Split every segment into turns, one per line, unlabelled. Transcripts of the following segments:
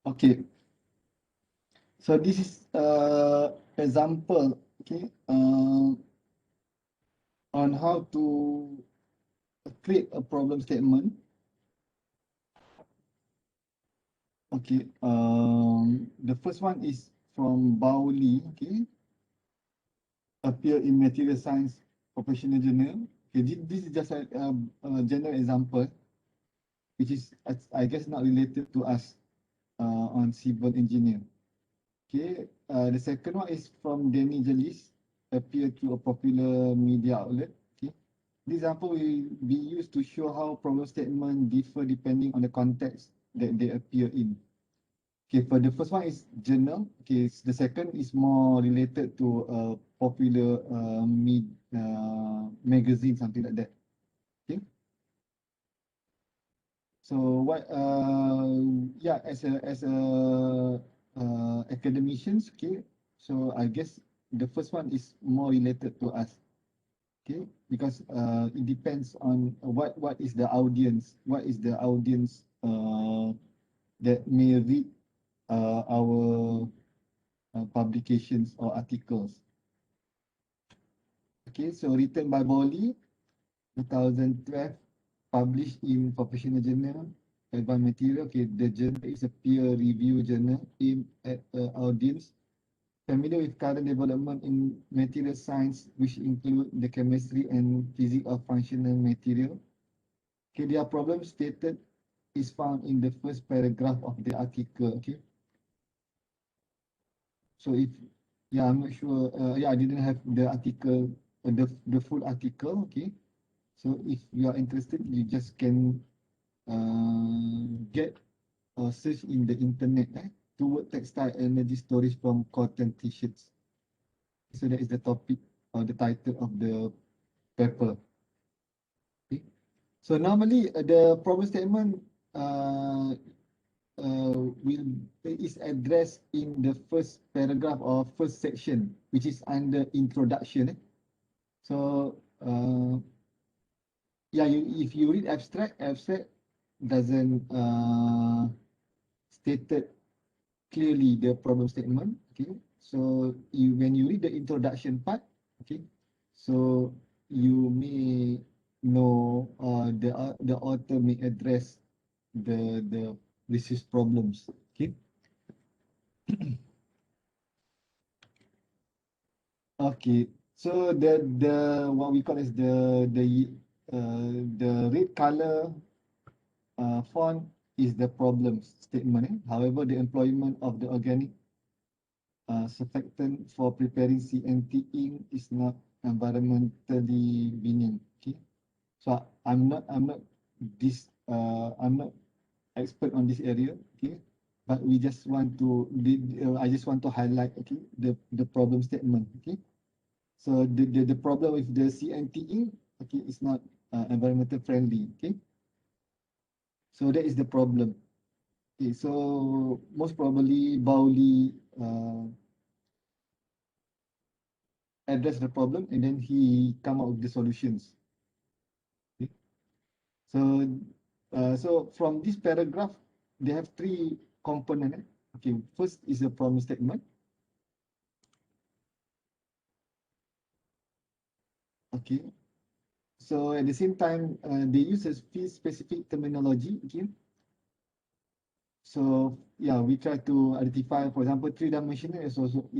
Okay, so this is example, okay, on how to create a problem statement. Okay, the first one is from Bauli, okay, appear in Material Science Professional Journal. Okay, this is just a general example, which is, I guess, not related to us on civil engineer. Okay, the second one is from Danny Jalis, appear to a popular media outlet. Okay, this example will be used to show how problem statements differ depending on the context that they appear in. Okay, for the first one is journal. Okay, the second is more related to a popular magazine, something like that. Okay, so what? Yeah, as a academicians. Okay, so I guess the first one is more related to us. Okay, because it depends on what is the audience, that may read our publications or articles. Okay, so written by Bolly, 2012, published in Professional Journal, Advanced Material. Okay, the journal is a peer review journal aimed at audience familiar with current development in material science, which include the chemistry and physics of functional material. Okay, their problem stated is found in the first paragraph of the article. Okay, so if, yeah, I'm not sure. Yeah, I didn't have the article, the full article. Okay, so if you are interested, you just can get a search in the internet. Toward textile energy storage from cotton t-shirts. So that is the topic or the title of the paper. Okay. So normally the problem statement uh, will is addressed in the first paragraph or first section, which is under introduction. So yeah, if you read abstract doesn't stated clearly the problem statement. Okay, so when you read the introduction part, okay, so you may know the author may address the research problems. Okay, okay. So the what we call as the red color font is the problem statement. However, the employment of the organic surfactant for preparing CNT ink is not environmentally benign. Okay, so I'm not expert on this area. Okay, but we just want to I just want to highlight, okay, the problem statement. Okay, so the problem with the CNT ink, okay, is not environmental friendly. Okay, so that is the problem. Okay, so most probably Bauli address the problem and then he come up with the solutions. Okay. So so from this paragraph, they have three components. Okay, first is a problem statement. Okay, so at the same time, they use a field specific terminology. Okay, so yeah, we try to identify, for example, three-dimensional is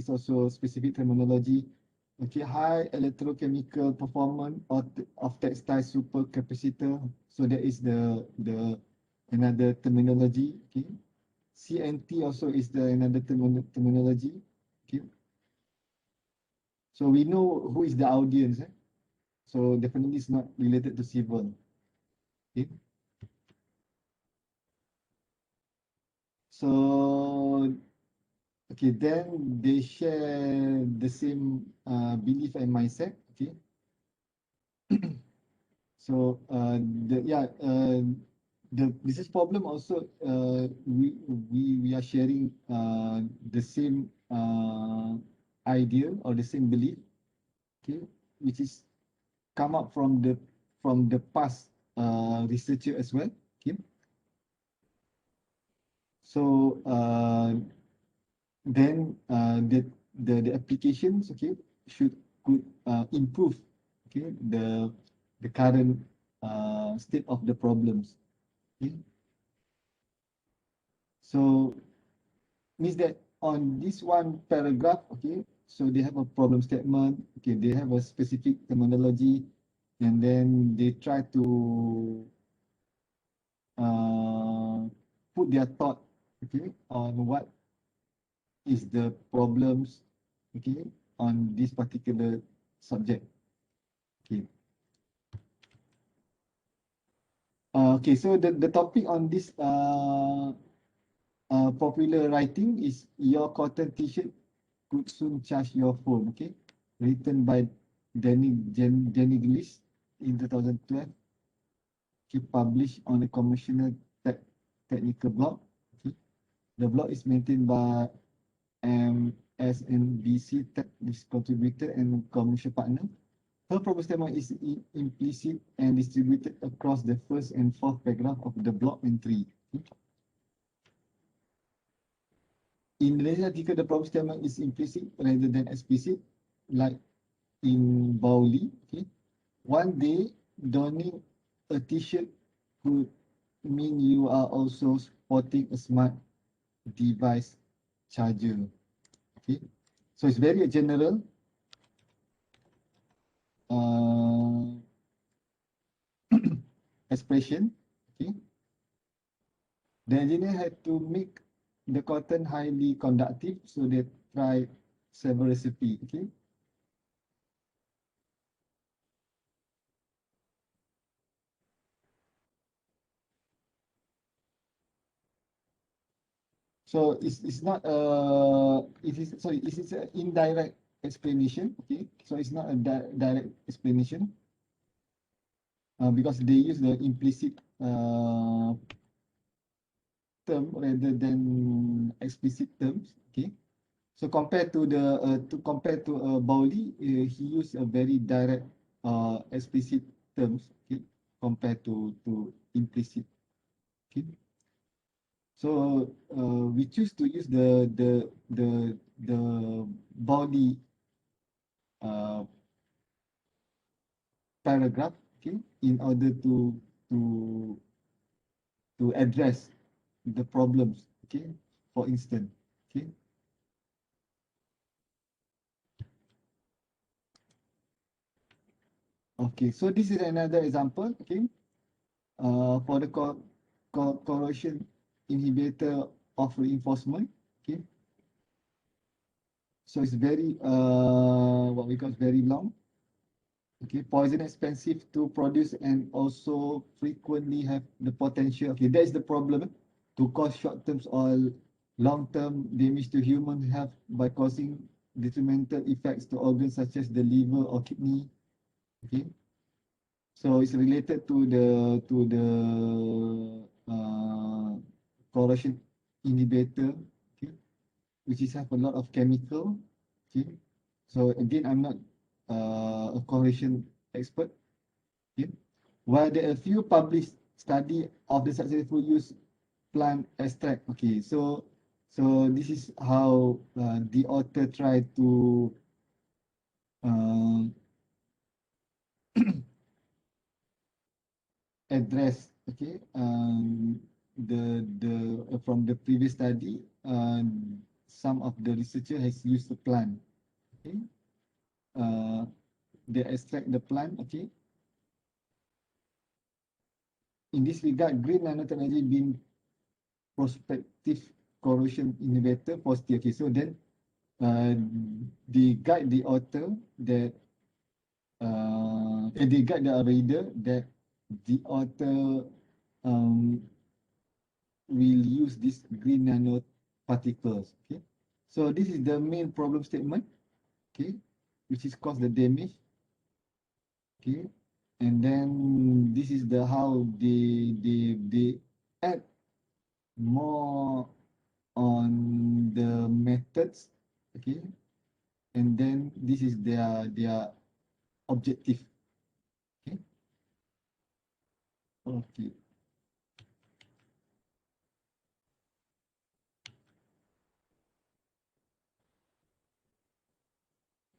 also specific terminology. Okay, high electrochemical performance of textile supercapacitor. So that is the another terminology. Okay, CNT also is the another terminology. Okay, so we know who is the audience. So definitely it's not related to civil. Okay, so okay, then they share the same belief and mindset. Okay, so the yeah the business problem also we are sharing the same idea or the same belief. Okay, which is come up from the past researcher as well. Okay, So then the applications, okay, could improve, okay, the current state of the problems. Okay. So means that on this one paragraph, okay, so they have a problem statement, okay, they have a specific terminology, and then they try to put their thought, okay, on what is the problems, okay, on this particular subject. Okay. Okay, so the topic on this popular writing is Your Cotton T-shirt Could Soon Charge Your Phone, okay? Written by Danny Gillis in 2012. Okay, published on a commercial technical blog. Okay. The blog is maintained by MSNBC Tech contributor and commercial partner. Her proposed statement is implicit and distributed across the first and fourth paragraph of the blog entry. Okay. In the latest article, the problem statement is implicit rather than explicit, like in Bauli. Okay. One day, donning a t-shirt could mean you are also sporting a smart device charger. Okay. So it's very general. Uh, Expression. Okay. The engineer had to make the cotton highly conductive, so they tried several recipes. Okay. So it's not it is sorry, it is an indirect explanation. Okay. So it's not a direct explanation because they use the implicit term rather than explicit terms. Okay. So compared to Bauli, he used a very direct explicit terms. Okay. Compared to implicit. Okay. So we choose to use the body uh, paragraph, okay, in order to to address the problems, okay. For instance, okay. Okay, so this is another example, okay, for the corrosion inhibitor of reinforcement, okay. So it's very what we call very long. Okay, poison expensive to produce and also frequently have the potential. Okay, that is the problem, to cause short-term or long-term damage to human health by causing detrimental effects to organs such as the liver or kidney. Okay, so it's related to the corrosion inhibitor. Okay, which is have a lot of chemical. Okay, so again, I'm not a corrosion expert. Okay. While there are a few published study of the successful use plant extract. Okay, so this is how the author tried to uh, address, okay, the from the previous study, some of the researcher has used the plant. Okay, uh, they extract the plant. Okay, in this regard, green nanotechnology being prospective corrosion inhibitor positive. Okay, so then they guide the author that they guide the reader that the author um, will use these green nanoparticles. Okay, so this is the main problem statement. Okay, which is cause the damage. Okay, and then this is the how they add more on the methods. Okay, and then this is their objective. Okay. Okay.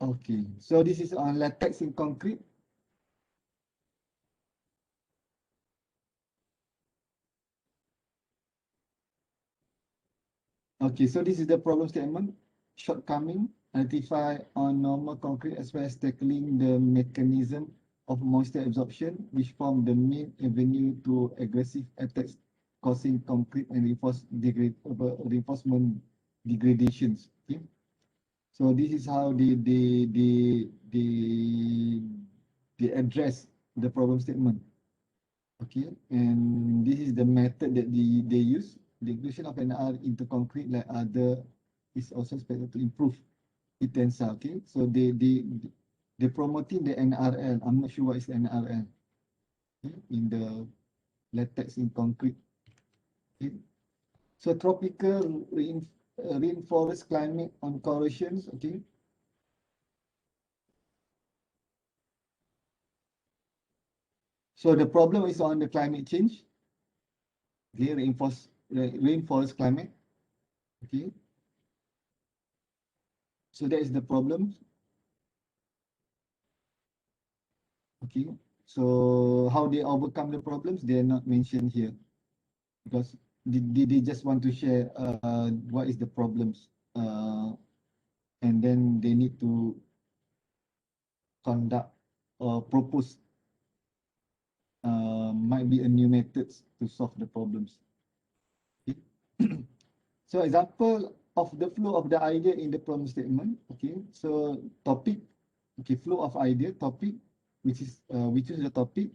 Okay, so this is on latex in concrete. Okay, so this is the problem statement. Shortcoming, identify on normal concrete as well as tackling the mechanism of moisture absorption, which form the main avenue to aggressive attacks causing concrete and reinforcement degradations. Okay, so this is how they address the problem statement. Okay, and this is the method that they use. The inclusion of NR into concrete like other is also expected to improve heat tensile. Okay, so they promoting the NRL. I'm not sure what is NRL, okay, in the latex in concrete. Okay. So tropical rainforest climate on corrosions. Okay, so the problem is on the climate change. Okay, rainforest climate. Okay, so that is the problem. Okay, so how they overcome the problems, they are not mentioned here because they just want to share what is the problems, and then they need to conduct or propose might be a new methods to solve the problems. Okay. So example of the flow of the idea in the problem statement. Okay, so topic, okay, flow of idea, topic, which is we choose the topic,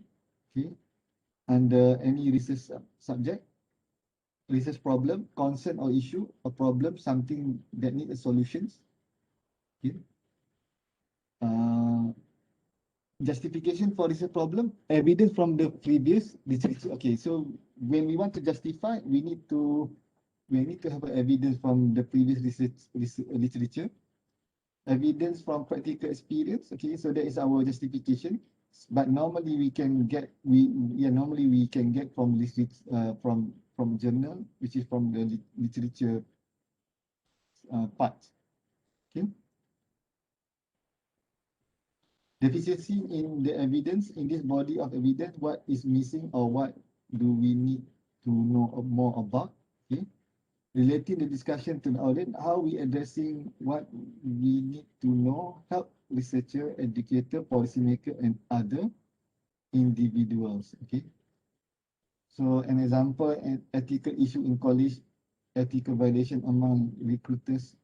okay, under any research subject, research problem, concern or issue, a problem, something that needs a solutions. Okay. Uh, Justification for research problem, evidence from the previous literature. Okay, so when we want to justify, we need to have evidence from the previous research literature, evidence from practical experience. Okay, so that is our justification. But normally we can get normally we can get from from journal, which is from the literature part. Okay. Deficiency in the evidence, in this body of evidence, what is missing or what do we need to know more about? Okay. Relating the discussion to the audience, how we addressing what we need to know, help researcher, educator, policymaker, and other individuals. Okay. So an example, an ethical issue in college, ethical violation among recruiters,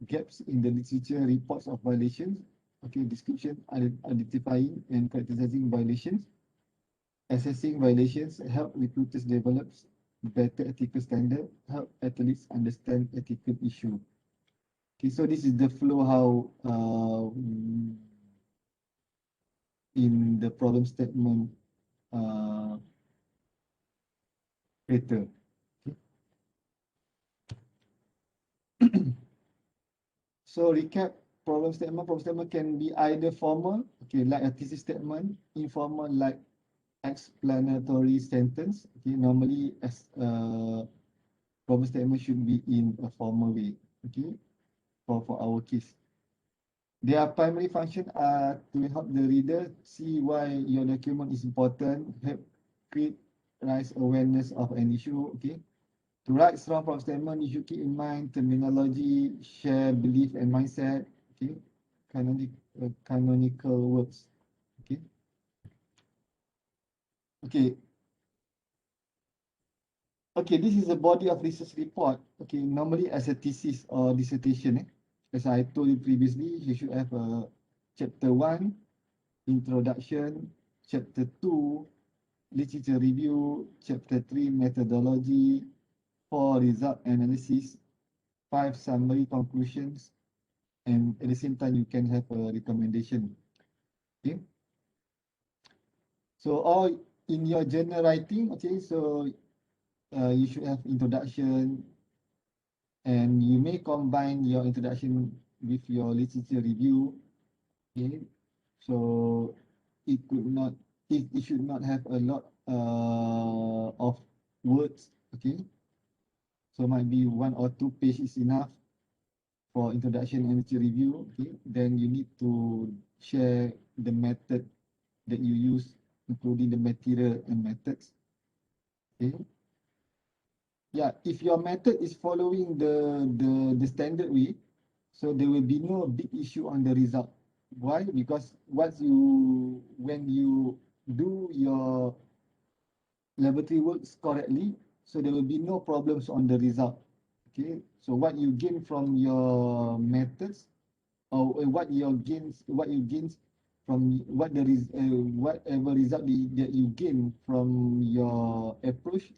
gaps in the literature, reports of violations, okay, description, identifying and characterizing violations, assessing violations, help recruiters develop better ethical standard, help athletes understand ethical issue. Okay, so this is the flow how in the problem statement uh, later. Okay. So recap problem statement can be either formal, okay, like a thesis statement, informal, like explanatory sentence. Okay, normally as problem statement should be in a formal way. Okay, for our case. Their primary function are to help the reader see why your document is important, help create raise awareness of an issue. Okay, to write strong problem statement, you should keep in mind terminology, share belief and mindset. Okay, canonical words. Okay. Okay. Okay, this is a body of research report. Okay, normally as a thesis or dissertation. As I told you previously, you should have a chapter 1, introduction, chapter 2, literature review, chapter 3, methodology, 4, result analysis, 5, summary conclusions, and at the same time, you can have a recommendation. Okay. So all in your journal writing, okay, so you should have introduction, and you may combine your introduction with your literature review. Okay, so it could not, it should not have a lot of words. Okay, so might be 1 or 2 pages enough for introduction and review, okay, then you need to share the method that you use, including the material and methods. Okay. Yeah, if your method is following the standard way, so there will be no big issue on the result. Why? Because when you do your laboratory works correctly, so there will be no problems on the result. Okay, so what you gain from your methods, or what you gain from whatever result that you gain from your approach,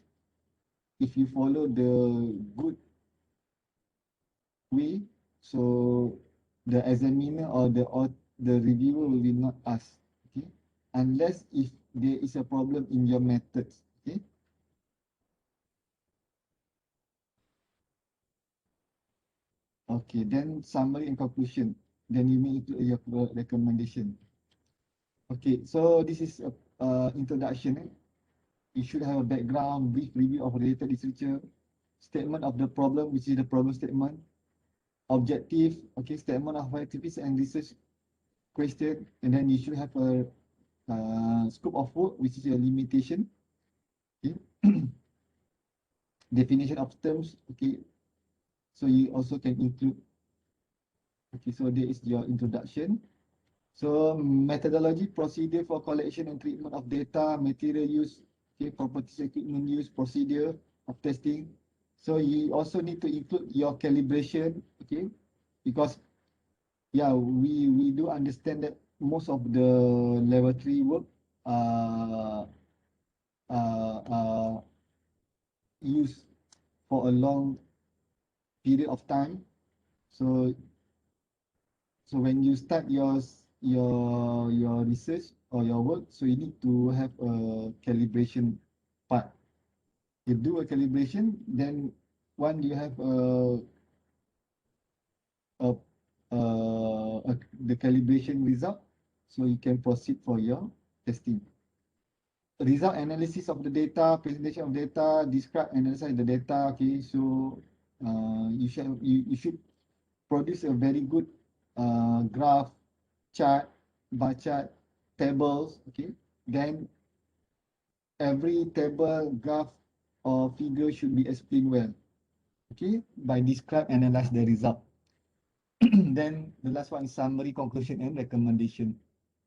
if you follow the good way, so the examiner the reviewer will not ask, okay, unless if there is a problem in your methods, okay. Okay, then summary and conclusion. Then you may include your recommendation. Okay, so this is a introduction. You should have a background, brief review of related literature, statement of the problem, which is the problem statement, objective, okay, statement of activities and research question, and then you should have a scope of work, which is a limitation. Okay. Definition of terms. Okay, so you also can include. Okay, so there is your introduction. So methodology, procedure for collection and treatment of data, material use, okay, properties, equipment use, procedure of testing. So you also need to include your calibration, okay, because yeah, we do understand that most of the laboratory work uh, uh, used for a long period of time. So when you start your research or your work, so you need to have a calibration part. You do a calibration, then when you have a, the calibration result, so you can proceed for your testing. Result analysis of the data, presentation of data, describe, analyze the data. Okay, so you should produce a very good graph, chart, bar chart, tables. Okay, then every table, graph, or figure should be explained well. Okay, by describe, analyze the result. Then the last one is summary, conclusion, and recommendation.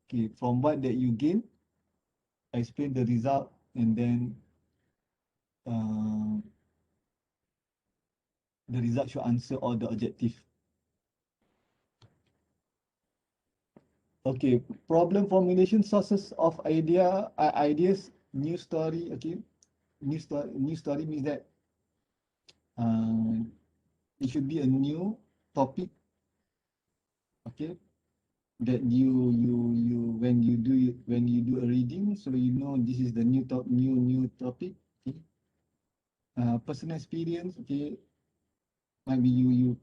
Okay, from what that you gain, explain the result, and then uh, the result should answer all the objective. Okay, problem formulation, sources of ideas, new story. Okay, new story means that uh, it should be a new topic. Okay, that you when you do a reading, so you know this is the new topic. Okay, personal experience. Okay, maybe you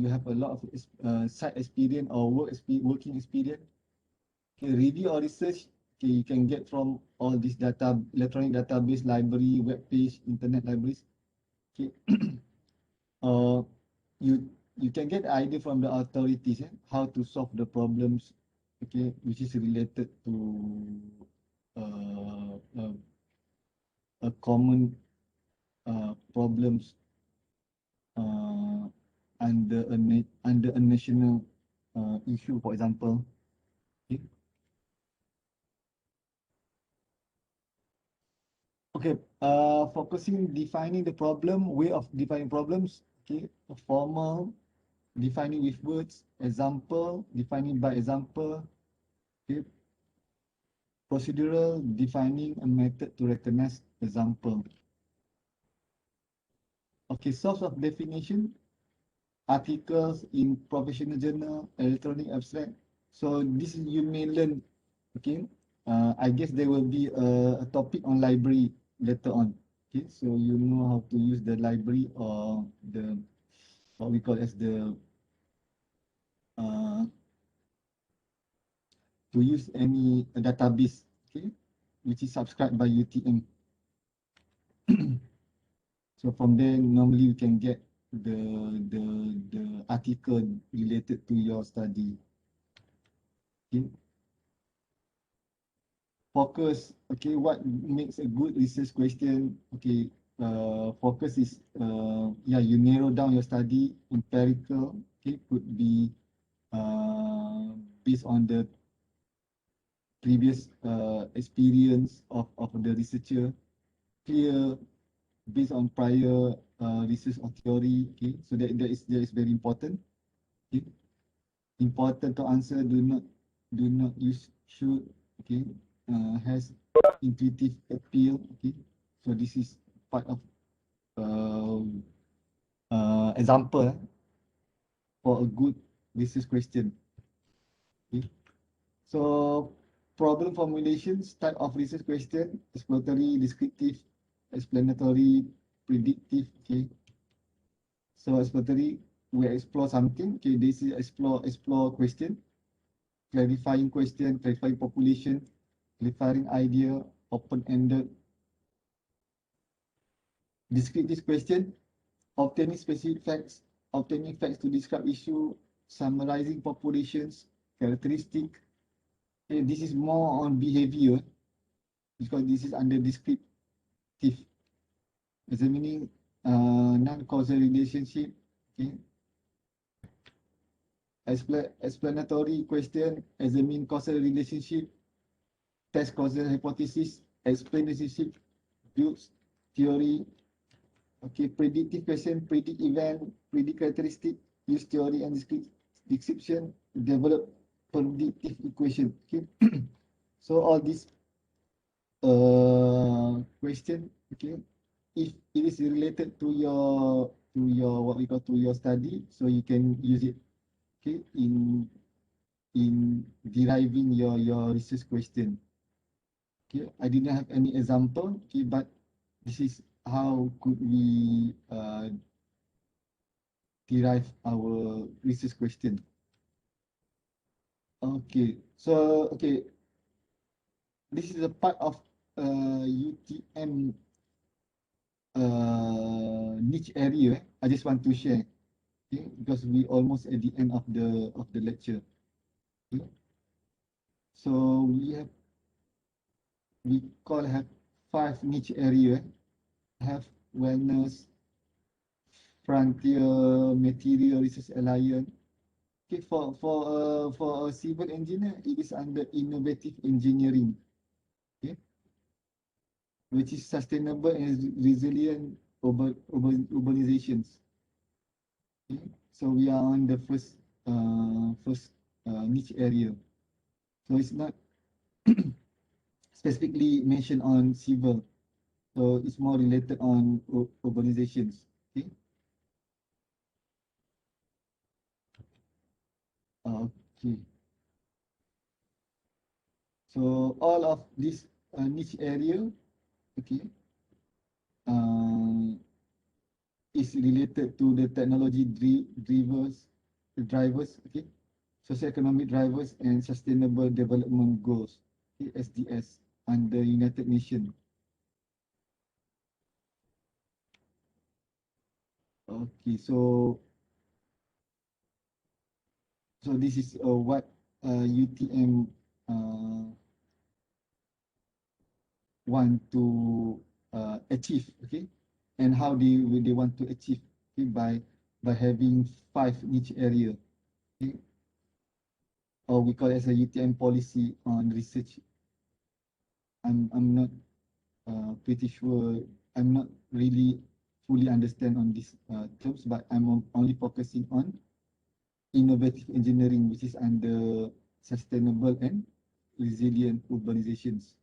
have a lot of site experience or working experience. Okay, review or research. Okay, you can get from all this data, electronic database, library, web page, internet libraries. Okay, you you can get idea from the authorities, how to solve the problems. Okay, which is related to uh, uh, a common problems uh, under a national issue, for example. Okay. Okay, focusing, defining the problem, way of defining problems. Okay, formal, defining with words, example, defining by example. Okay, procedural, defining a method to recognize example. Okay, source of definition, articles in professional journal, electronic abstract. So this is, you may learn. Okay, I guess there will be a topic on library later on. Okay, so you know how to use the library or the what we call as the uh, to use any database. Okay, which is subscribed by UTM. So from there, normally you can get the article related to your study. Okay. Focus. Okay, what makes a good research question? Okay, focus is yeah, you narrow down your study. Empirical. Okay, could be based on the previous experience of the researcher. Clear, based on prior research or theory. Okay, so that is very important. Okay, important to answer. Do not use should. Okay, has intuitive appeal. Okay, so this is part of uh, example for a good research question. Okay, so problem formulations, type of research question: exploratory, descriptive, explanatory, predictive. Okay, so exploratory, we explore something. Okay, this is explore question, clarifying population, clarifying idea, open-ended. Descriptive question, obtaining specific facts, obtaining facts to describe issue, summarizing populations, characteristic. Okay, this is more on behavior because this is under descriptive, examining non-causal relationship. Okay, explanatory question, examine causal relationship, test causal hypothesis, explain relationship, builds theory. Okay, predictive question, predict event, predict characteristic, use theory and description, develop predictive equation. Okay, so all these question. Okay, if it is related to your what we call to your study, so you can use it. Okay, in deriving your research question. Okay, I didn't have any example. Okay, but this is how could we derive our research question. Okay, so okay, this is a part of UTM niche area. I just want to share, okay, because we almost at the end of the lecture. Okay. So we have 5 niche area. Have wellness, frontier, material research alliance. Okay, for a civil engineer, it is under innovative engineering. Okay, which is sustainable and resilient urbanizations. Okay, so we are on the first niche area. So it's not specifically mentioned on civil, so it's more related on urbanizations. Okay. Okay. So all of this niche area, okay, uh, is related to the technology drivers, okay, socioeconomic drivers and sustainable development goals, okay, SDS, under United Nations. Okay, so this is what UTM want to achieve, okay, and how they want to achieve, okay, by having 5 niche area, okay, or we call it as a UTM policy on research. I'm not pretty sure. I'm not really fully understand on these terms, but I'm only focusing on innovative engineering, which is under sustainable and resilient urbanizations.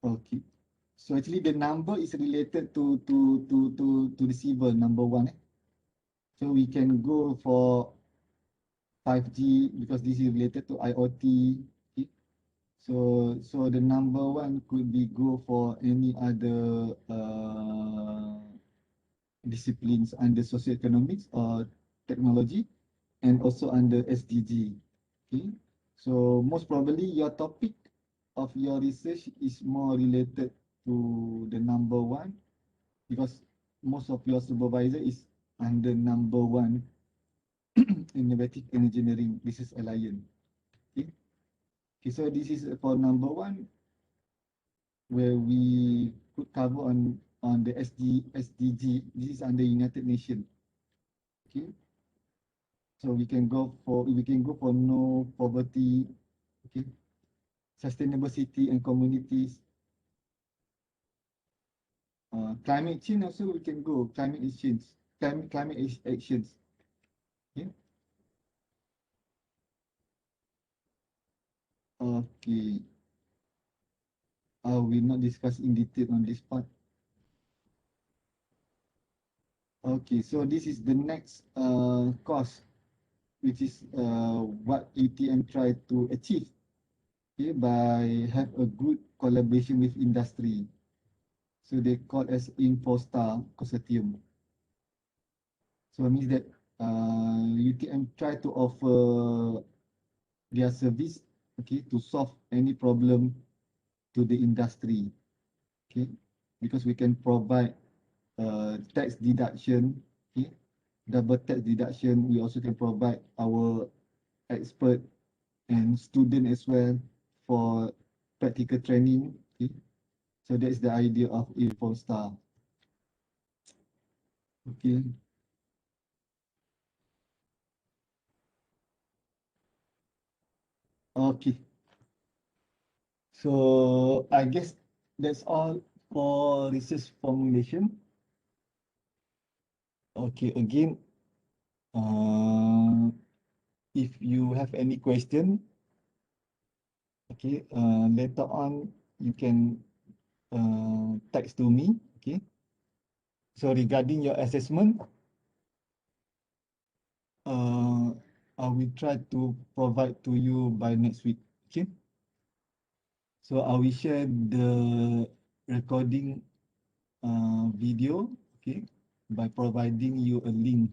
Okay. So actually the number is related to the civil number 1. So we can go for 5G because this is related to IoT. Okay. So the number 1 could be go for any other disciplines under socioeconomics or technology, and also under SDG. Okay. So most probably your topic of your research is more related to the number 1 because most of your supervisor is under number 1 innovative engineering business alliance. Okay. Okay, so this is for number 1 where we could cover on the SDG. This is under United Nations. Okay. So we can go for no poverty, okay, sustainable city and communities. Climate change also we can go climate actions. Okay. Okay. We not discuss in detail on this part. Okay, so this is the next course, which is what UTM try to achieve, okay, by have a good collaboration with industry. So they call as InfoStar Consortium. So it means that UTM try to offer their service, okay, to solve any problem to the industry, okay, because we can provide tax deduction, okay, double tax deduction. We also can provide our expert and student as well for practical training, okay. So that's the idea of InfoStar. Okay. Okay. So I guess that's all for research formulation. Okay, again, if you have any question, okay, later on you can text to me, okay. So regarding your assessment, I will try to provide to you by next week, okay. So I will share the recording video, okay, by providing you a link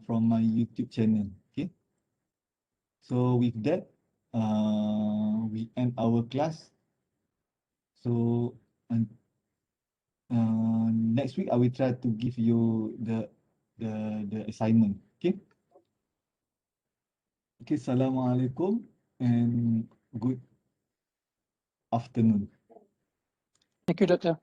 from my YouTube channel, okay. So with that, we end our class. So next week I will try to give you the assignment, okay. Okay, Assalamualaikum and good afternoon.
Thank you, Doctor.